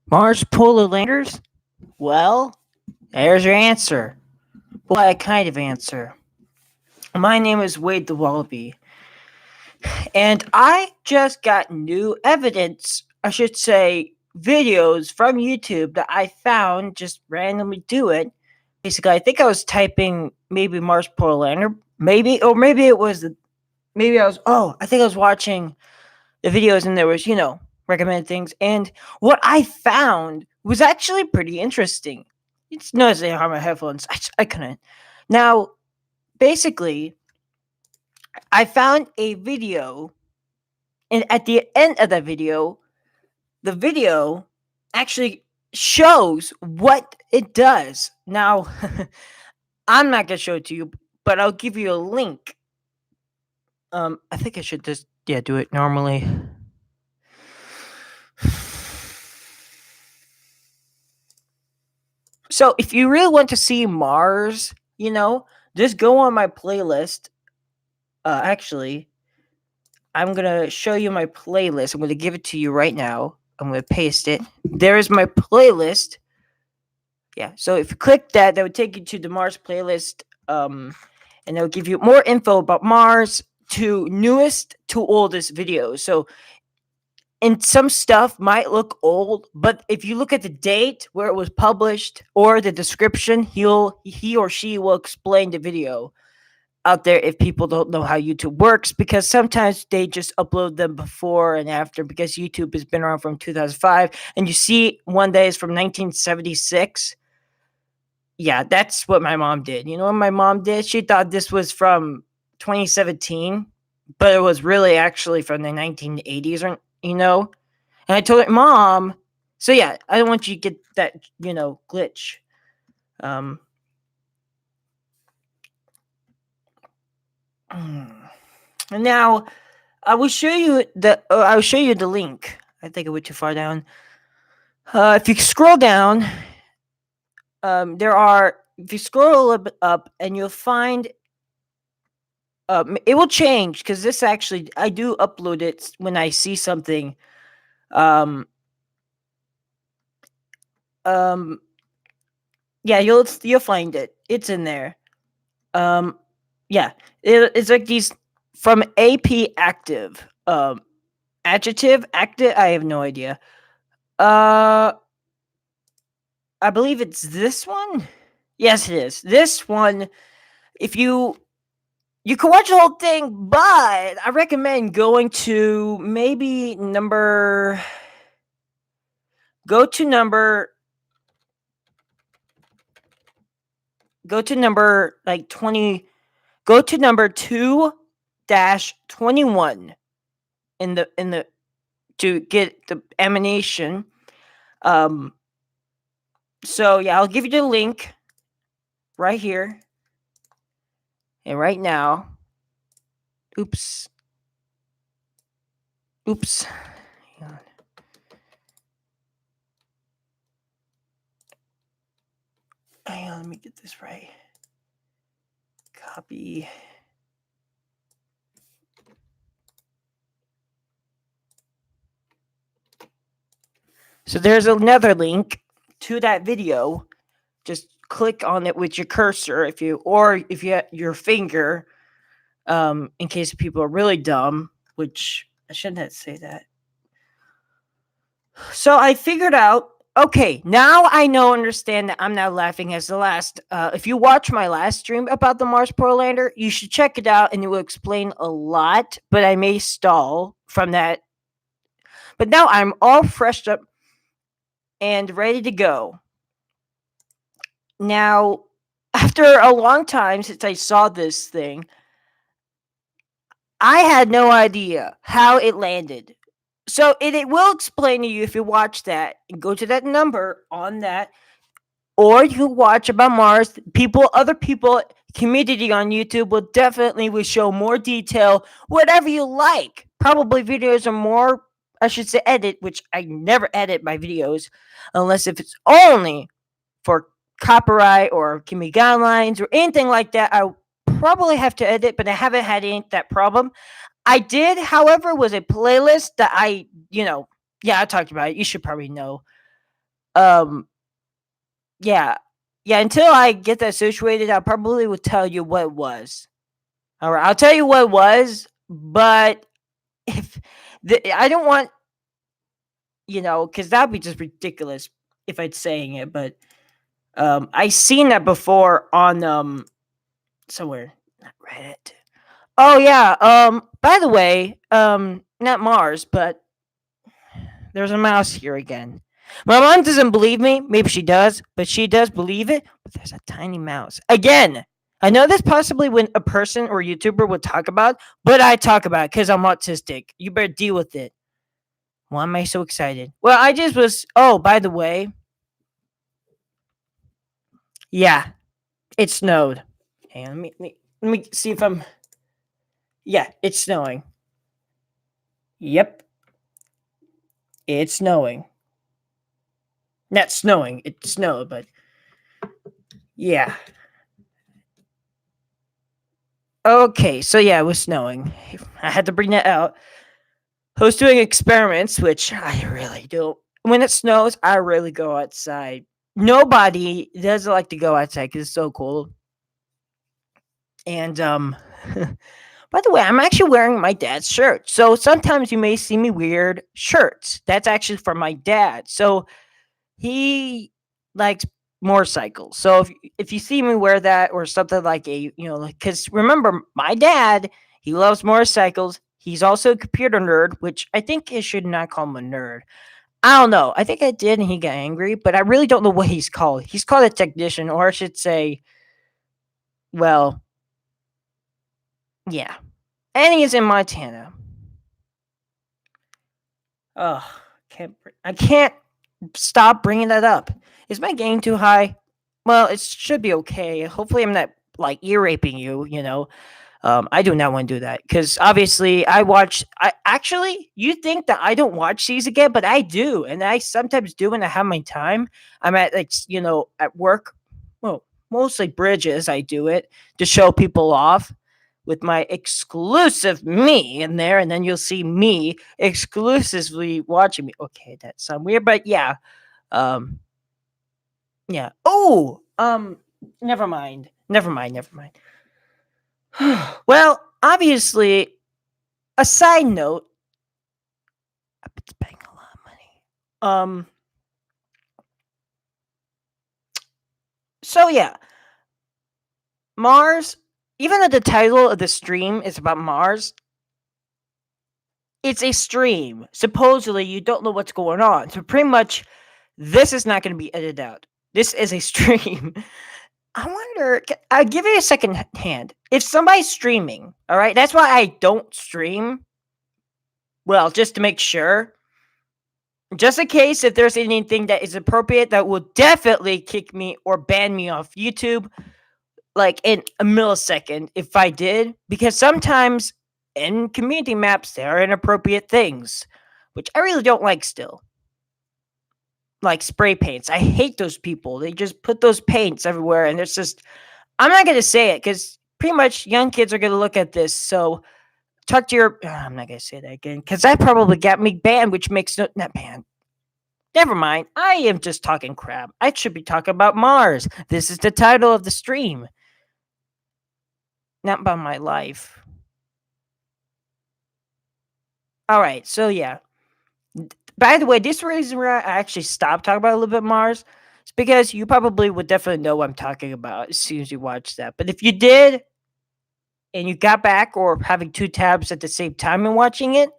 Mars polar landers? Well, there's your answer. What kind of answer? My name is Wade the Wallaby, and I just got new evidence, I should say, videos from YouTube that I found just randomly do it. Basically, I think I was typing maybe Mars polar lander, maybe it was I think I was watching the videos and there was, recommended things. And what I found was actually pretty interesting. It's notice they have my headphones. I couldn't. Now, basically, I found a video, and at the end of the video actually shows what it does. Now, I'm not gonna show it to you, but I'll give you a link. I think I should just do it normally. So if you really want to see Mars, just go on my playlist. Actually, I'm gonna show you my playlist. I'm gonna give it to you right now. I'm gonna paste it. There is my playlist. Yeah. So if you click that, that would take you to the Mars playlist. And it'll give you more info about Mars to newest to oldest videos. So and some stuff might look old, but if you look at the date where it was published or the description, he or she will explain the video out there if people don't know how YouTube works, because sometimes they just upload them before and after, because YouTube has been around from 2005 and you see one day is from 1976. Yeah, that's what my mom did. You know what my mom did? She thought this was from 2017, but it was really actually from the 1980s, or and I told her, Mom, so yeah, I don't want you to get that, glitch. Um, and now I will show you the link. I think it went too far down. If you scroll down, if you scroll a little bit up, and you'll find it will change, because this actually I do upload it when I see something. Um, um, yeah, you'll find it. It's in there. Um, yeah, it's like these from AP Active. Adjective active. I have no idea. Uh, I believe it's this one. Yes, it is this one. If you can watch the whole thing, but I recommend going to maybe number. Go to number. Go to number like 20. Go to number 2-21 in the to get the emanation. Um. So yeah, I'll give you the link right here and right now. Oops. Oops. Hang on. Hang on, let me get this right. Copy. So there's another link to that video. Just click on it with your cursor if you have your finger. In case people are really dumb, which I shouldn't say that. So I figured out. Okay, now I understand that I'm not laughing as the last. If you watch my last stream about the Mars polar lander, you should check it out, and it will explain a lot. But I may stall from that. But now I'm all freshed up and ready to go. Now, after a long time since I saw this thing, I had no idea how it landed. So it will explain to you if you watch that and go to that number on that, or you can watch about Mars. Other people, community on YouTube will show more detail, whatever you like. Probably videos are more, I should say, edit, which I never edit my videos unless if it's only for copyright or community guidelines or anything like that. I probably have to edit, but I haven't had that problem. I did, however, was a playlist that I talked about it. You should probably know. Um, yeah, yeah. Until I get that situated, I probably would tell you what it was. All right, I'll tell you what it was, but if I don't want, because that'd be just ridiculous if I'd saying it. But I seen that before on somewhere, not Reddit. Oh yeah. By the way, not Mars, but there's a mouse here again. My mom doesn't believe me. Maybe she does, but she does believe it. But there's a tiny mouse. Again, I know this possibly when a person or YouTuber would talk about, but I talk about it because I'm autistic. You better deal with it. Why am I so excited? Well, I just was. Oh, by the way, yeah, it snowed. Hang on, let me see if I'm. Yeah, it's snowing. Yep, it's snowing. Not snowing. It snowed, but yeah. Okay, so yeah, it was snowing. I had to bring that out. I was doing experiments, which I really do. When it snows, I really go outside. Nobody doesn't like to go outside because it's so cold. And by the way, I'm actually wearing my dad's shirt. So sometimes you may see me weird shirts. That's actually from my dad. So he likes motorcycles. So if you see me wear that or something like because remember, my dad, he loves motorcycles. He's also a computer nerd, which I think I should not call him a nerd. I don't know. I think I did, and he got angry, but I really don't know what he's called. He's called a technician, or I should say, well, yeah. And he's in Montana. Oh, I can't stop bringing that up. Is my gain too high? Well, it should be okay. Hopefully, I'm not like ear raping you. I do not want to do that because obviously I watch. I actually, you think that I don't watch these again, but I do, and I sometimes do when I have my time. I'm at at work. Well, mostly bridges. I do it to show people off with my exclusive me in there, and then you'll see me exclusively watching me. Okay, that sounds weird, but yeah, um, yeah. Oh, never mind, never mind, never mind. Well, obviously, a side note, I've been spending a lot of money. So yeah, Mars. Even though the title of the stream is about Mars, it's a stream. Supposedly, you don't know what's going on. So pretty much, this is not going to be edited out. This is a stream. I wonder. I'll give you a second hand. If somebody's streaming, all right, that's why I don't stream. Well, just to make sure. Just in case if there's anything that is appropriate that will definitely kick me or ban me off YouTube, like in a millisecond if I did, because sometimes in community maps there are inappropriate things, which I really don't like still. Like spray paints. I hate those people. They just put those paints everywhere and it's just I'm not gonna say it because pretty much young kids are gonna look at this. So talk to your I'm not gonna say that again because that probably got me banned, which makes no not banned. Never mind. I am just talking crap. I should be talking about Mars. This is the title of the stream. Not about my life. All right. So yeah. By the way, this reason where I actually stopped talking about a little bit Mars is because you probably would definitely know what I'm talking about as soon as you watch that. But if you did and you got back or having two tabs at the same time and watching it,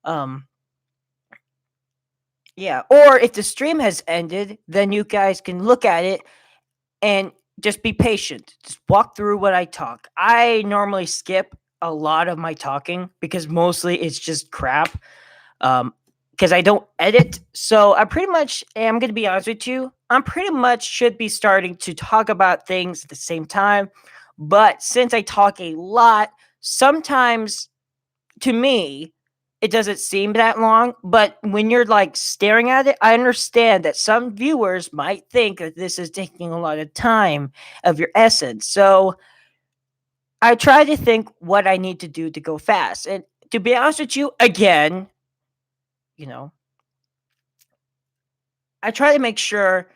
um yeah. Or if the stream has ended, then you guys can look at it and just be patient. Just walk through what I talk. I normally skip a lot of my talking because mostly it's just crap. Because I don't edit. So I pretty much am going to be honest with you. I'm pretty much should be starting to talk about things at the same time. But since I talk a lot, sometimes to me, it doesn't seem that long, but when you're like staring at it, I understand that some viewers might think that this is taking a lot of time of your essence. So I try to think what I need to do to go fast. And to be honest with you, again, you know, I try to make sure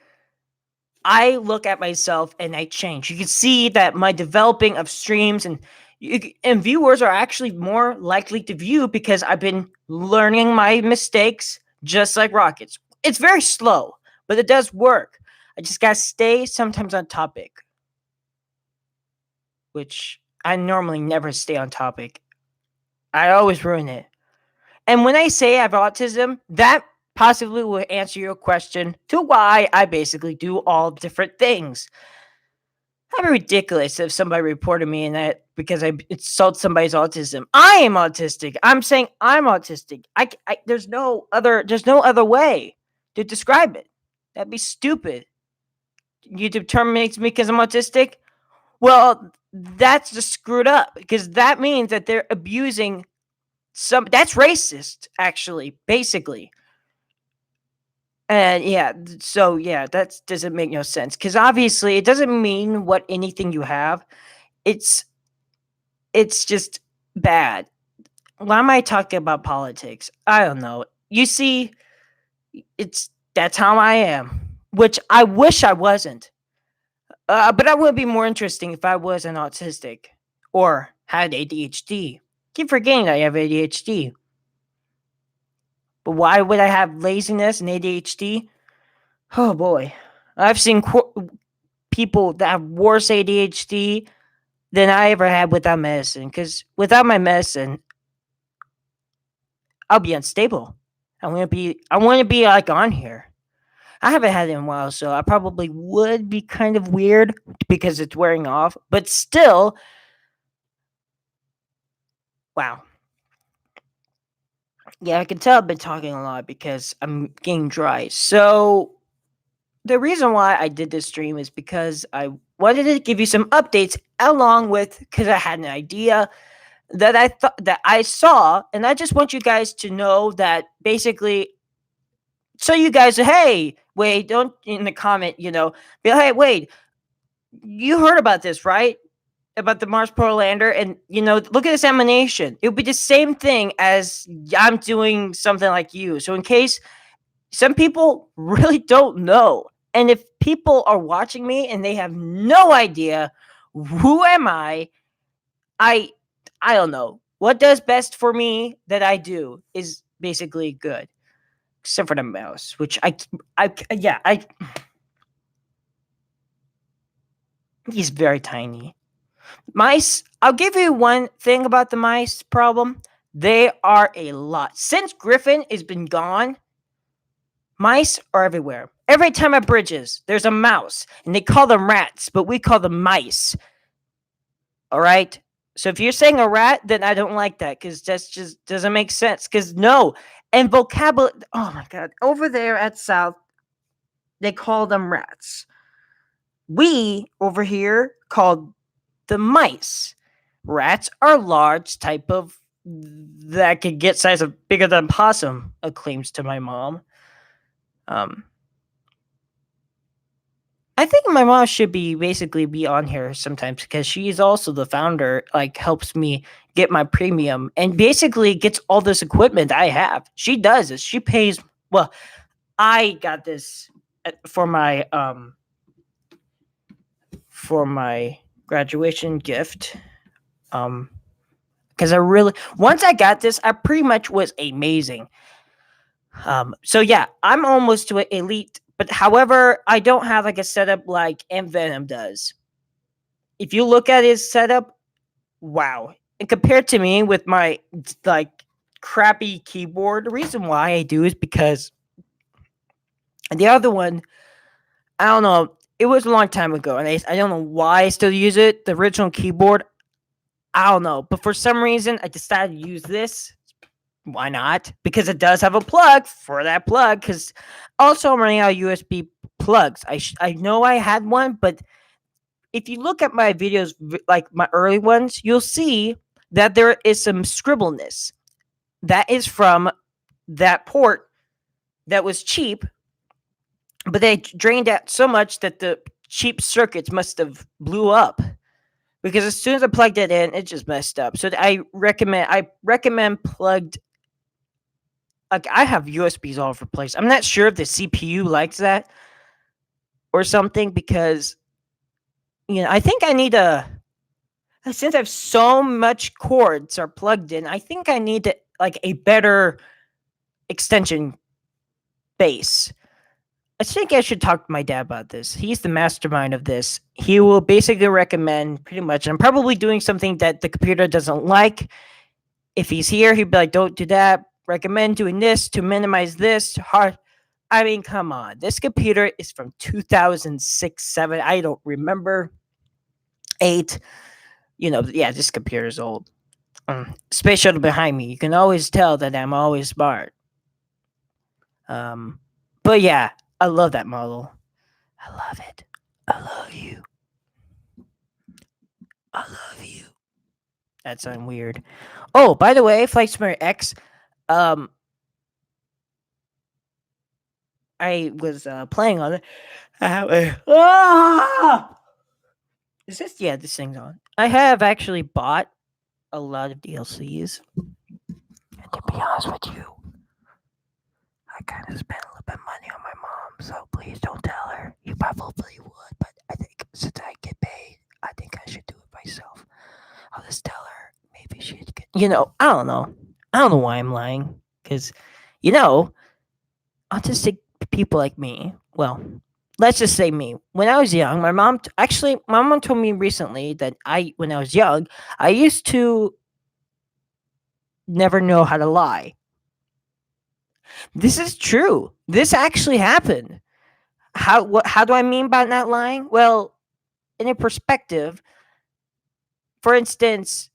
I look at myself and I change. You can see that my developing of streams and viewers are actually more likely to view because I've been learning my mistakes just like rockets. It's very slow, but it does work. I just gotta stay sometimes on topic, which I normally never stay on topic. I always ruin it. And when I say I have autism, that possibly will answer your question to why I basically do all different things. That'd be ridiculous if somebody reported me and that because I insult somebody's autism. I am autistic. I'm saying I'm autistic. There's no other way to describe it. That'd be stupid. You determine me because I'm autistic? Well, that's just screwed up because that means that they're abusing that's racist, actually, basically. And yeah, so yeah, that doesn't make no sense because obviously it doesn't mean what anything you have. It's it's just bad. Why am I talking about politics? I don't know. You see, that's how I am, which I wish I wasn't. But I would be more interesting if I wasn't autistic or had ADHD. Keep forgetting I have ADHD. But why would I have laziness and ADHD? Oh boy. I've seen people that have worse ADHD than I ever had without medicine. Because without my medicine, I'll be unstable. I want to be like on here. I haven't had it in a while, so I probably would be kind of weird because it's wearing off. But still, wow. Yeah, I can tell I've been talking a lot because I'm getting dry. So the reason why I did this stream is because I wanted to give you some updates along with because I had an idea that I thought that I saw, and I just want you guys to know that basically, so you guys, hey, wait, don't in the comment, be like, hey, wait, you heard about this, right? About the Mars Probe Lander, and look at this animation. It would be the same thing as I'm doing something like you. So in case some people really don't know, and if people are watching me and they have no idea who am I I don't know. What does best for me that I do is basically good, except for the mouse, which yeah, he's very tiny. Mice, I'll give you one thing about the mice problem. They are a lot. Since Griffin has been gone, mice are everywhere. Every time at Bridges, there's a mouse, and they call them rats, but we call them mice. All right? So if you're saying a rat, then I don't like that because that just doesn't make sense. Because no, and vocabulary. Oh my god, over there at South, they call them rats. We over here call the mice. Rats are large type of that can get size of bigger than possum. Claims to my mom. I think my mom should basically be on here sometimes because she is also the founder, like helps me get my premium and basically gets all this equipment I have. She does this. She pays well, I got this for my graduation gift. Because I really once I got this, I pretty much was amazing. So yeah, I'm almost to an elite, but however, I don't have like a setup like Venom does. If you look at his setup, wow. And compared to me with my like crappy keyboard, the reason why I do is because the other one, I don't know, it was a long time ago, and I don't know why I still use it. The original keyboard, I don't know, but for some reason I decided to use this. Why not? Because it does have a plug for that plug. Because also I'm running out of USB plugs. I know I had one, but if you look at my videos, like my early ones, you'll see that there is some scribbleness. That is from that port that was cheap, but they drained out so much that the cheap circuits must have blew up. Because as soon as I plugged it in, it just messed up. So I recommend plugged like I have USBs all over the place. I'm not sure if the CPU likes that or something because I think I need a since I have so much cords are plugged in. I think I need to, like a better extension base. I think I should talk to my dad about this. He's the mastermind of this. He will basically recommend pretty much. I'm probably doing something that the computer doesn't like. If he's here, he'd be like, "Don't do that. Recommend doing this to minimize this." Hard. I mean, come on. This computer is from 2006, 7. I don't remember. 8. Yeah, this computer is old. Space shuttle behind me. You can always tell that I'm always smart. Um, but yeah, I love that model. I love it. I love you. I love you. That sounds weird. Oh, by the way, Flight Simulator X. Um, I was playing on it. Is this? Yeah, this thing's on. I have actually bought a lot of DLCs. And to be honest with you, I kind of spent a little bit of money on my mom, so please don't tell her. You probably would, but I think since I get paid, I think I should do it myself. I'll just tell her. Maybe she'd get. I don't know. I don't know why I'm lying. Because, you know, autistic people like me, well, let's just say me. When I was young, my mom told me recently that when I was young, I used to never know how to lie. This is true. This actually happened. How do I mean by not lying? Well, in a perspective, for instance,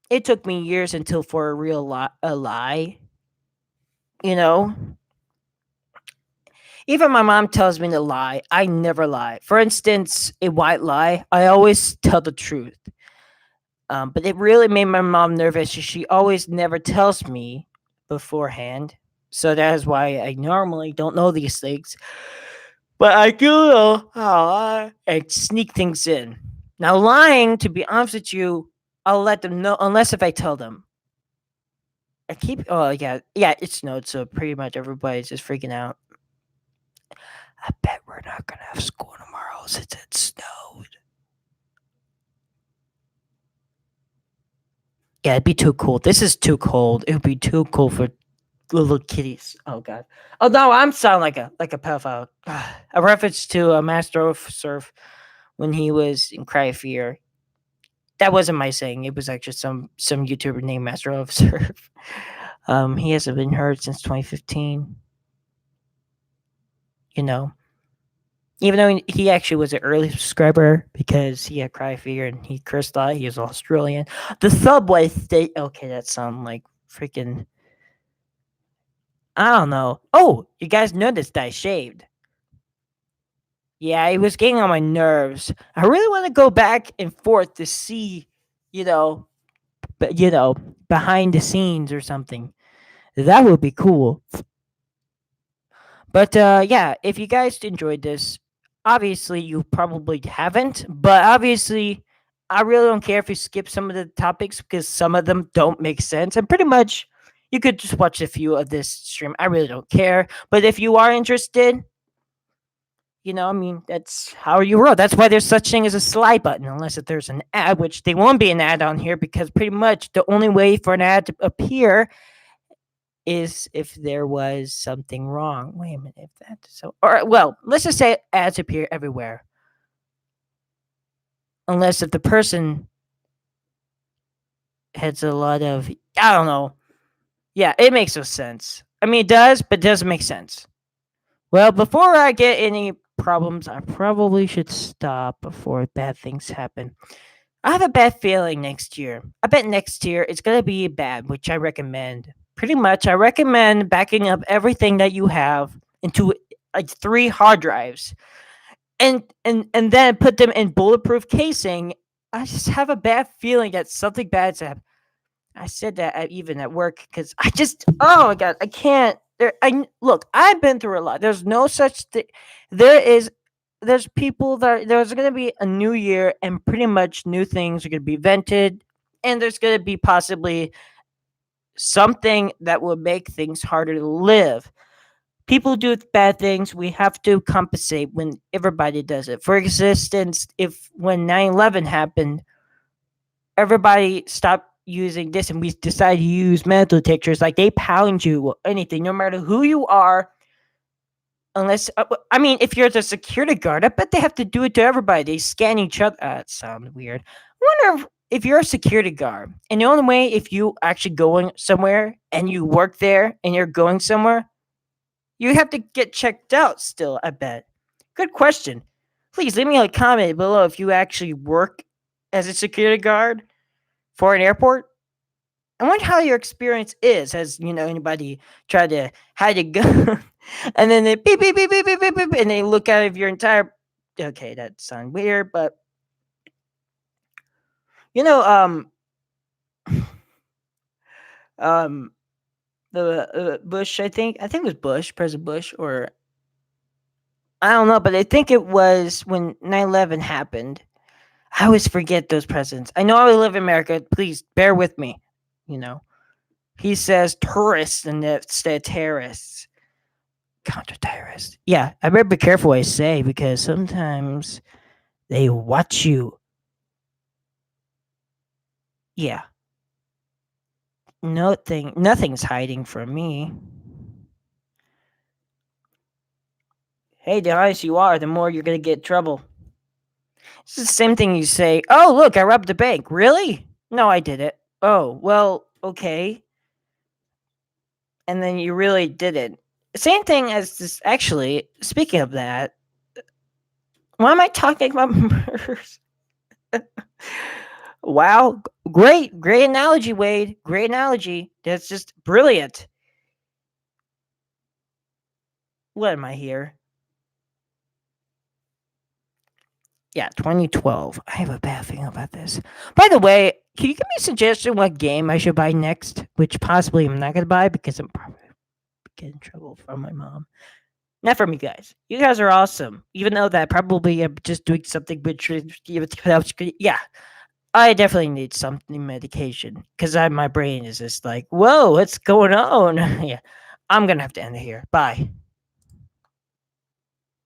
it took me years until for a real a lie. You know, even my mom tells me to lie. I never lie. For instance, a white lie, I always tell the truth. But it really made my mom nervous. She always never tells me beforehand. So that is why I normally don't know these things. But I do know how I sneak things in. Now, lying, to be honest with you, I'll let them know, unless if I tell them. Oh, yeah, it snowed, so pretty much everybody's just freaking out. I bet we're not gonna have school tomorrow since it snowed. Yeah, it'd be too cold. This is too cold. It would be too cold for little kitties. Oh god. Oh no, I'm sounding like a pedophile. A reference to a master of surf when he was in Cry of Fear. That wasn't my saying. It was actually some YouTuber named Master of Surf. He hasn't been heard since 2015. You know, even though he actually was an early subscriber because he had Cry Fear and he cursed a lot. He was Australian. The subway state. Okay, that sounds like freaking. I don't know. Oh, you guys noticed that I shaved. Yeah, it was getting on my nerves. I really want to go back and forth to see, you know, behind the scenes or something. That would be cool. But yeah, if you guys enjoyed this, obviously you probably haven't, but obviously I really don't care if you skip some of the topics because some of them don't make sense. And pretty much you could just watch a few of this stream. I really don't care. But if you are interested, I mean, that's how you roll. That's why there's such thing as a slide button, unless if there's an ad, which they won't be an ad on here because pretty much the only way for an ad to appear is if there was something wrong. Wait a minute, if that's so. Or well, let's just say ads appear everywhere, unless if the person has a lot of I don't know. Yeah, it makes no sense. I mean, it does, but it doesn't make sense. Well, before I get any problems, I probably should stop before bad things happen. I have a bad feeling next year. I bet next year it's gonna be bad, which I recommend. Pretty much, I recommend backing up everything that you have into like 3 hard drives, and then put them in bulletproof casing. I just have a bad feeling that something bad's happening. I said that even at work because I just oh my god, I can't. Look. I've been through a lot. There's no such thing. There's people that there's gonna be a new year and pretty much new things are gonna be invented, and there's gonna be possibly something that will make things harder to live. People do bad things. We have to compensate when everybody does it. For instance, if when 9/11 happened, everybody stopped using this and we decided to use metal detectors, like they pound you or anything, no matter who you are. Unless, I mean, if you're the security guard, I bet they have to do it to everybody. They scan each other. That sounds weird. I wonder if you're a security guard, and the only way if you actually going somewhere and you work there and you're going somewhere, you have to get checked out still, I bet. Good question. Please leave me a comment below if you actually work as a security guard for an airport. I wonder how your experience is. Has anybody tried to hide a gun, and then they beep beep beep beep beep beep, beep and they look out of your entire. Okay, that sounds weird, but you know, um, the Bush. I think it was Bush, President Bush, or I don't know, but I think it was when 9/11 happened. I always forget those presidents. I know I live in America. Please bear with me. You know, he says tourists and instead terrorists. Counter terrorists. Yeah, I better be careful what I say because sometimes they watch you. Yeah, nothing's hiding from me. Hey, the higher you are, the more you're gonna get in trouble. It's the same thing you say. Oh, look, I robbed the bank. Really? No, I did it. Oh, well, okay. And then you really didn't. Same thing as this. Actually, speaking of that, why am I talking about murders? Wow, great analogy, Wade. Great analogy. That's just brilliant. What am I here? Yeah, 2012. I have a bad feeling about this. By the way, can you give me a suggestion what game I should buy next? Which possibly I'm not gonna buy because I'm probably get in trouble from my mom. Not from you guys. You guys are awesome. Even though that probably I'm just doing something which yeah. I definitely need something medication because my brain is just like, whoa, what's going on? Yeah. I'm gonna have to end it here. Bye.